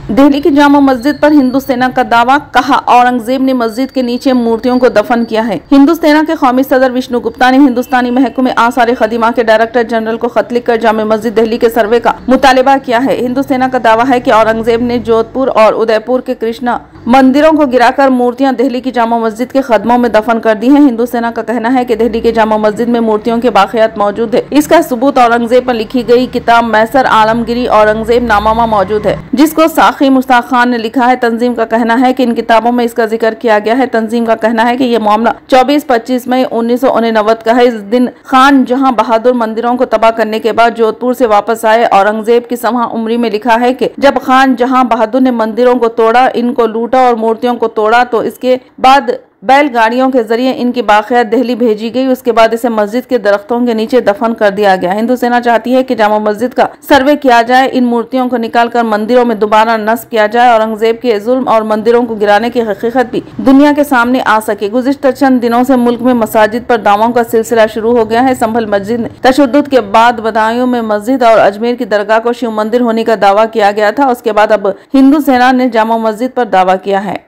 दिल्ली की जामा मस्जिद पर हिंदू सेना का दावा, कहा औरंगजेब ने मस्जिद के नीचे मूर्तियों को दफन किया है। हिंदू सेना के कौमी सदर विष्णु गुप्ता ने हिंदुस्तानी महकमे आसार खदीमा के डायरेक्टर जनरल को खत लिखकर जामा मस्जिद दिल्ली के सर्वे का मुतालबा किया है। हिंदू सेना का दावा है कि औरंगजेब ने जोधपुर और उदयपुर के कृष्णा मंदिरों को गिराकर मूर्तियां दिल्ली की जामा मस्जिद के खदमों में दफन कर दी हैं। हिंदू सेना का कहना है कि दिल्ली के जामा मस्जिद में मूर्तियों के बाक़ियात मौजूद है। इसका सबूत औरंगजेब पर लिखी गई किताब मैसर आलमगिरी औरंगजेब नामामा मौजूद है, जिसको साखी मुश्ताक खान ने लिखा है। तंजीम का कहना है कि इन किताबों में इसका जिक्र किया गया है। तंजीम का कहना है कि यह मामला 24-25 मई 1989 का है। इस दिन खान जहां बहादुर मंदिरों को तबाह करने के बाद जोधपुर से वापस आए। औरंगजेब की समा उमरी में लिखा है कि जब खान जहां बहादुर ने मंदिरों को तोड़ा, इनको लूटा और मूर्तियों को तोड़ा, तो इसके बाद बैलगाड़ियों के जरिए इनकी बाक़ियात दिल्ली भेजी गई। उसके बाद इसे मस्जिद के दरख्तों के नीचे दफन कर दिया गया। हिंदू सेना चाहती है कि जामा मस्जिद का सर्वे किया जाए, इन मूर्तियों को निकालकर मंदिरों में दोबारा नस्ब किया जाए। औरंगजेब के जुल्म और मंदिरों को गिराने की हकीकत भी दुनिया के सामने आ सके। गुज़िश्ता चंद दिनों से मुल्क में मसाजिद पर दावों का सिलसिला शुरू हो गया है। संभल मस्जिद में तशद्दुद के बाद बदायूं में मस्जिद और अजमेर की दरगाह को शिव मंदिर होने का दावा किया गया था। उसके बाद अब हिंदू सेना ने जामा मस्जिद पर दावा किया है।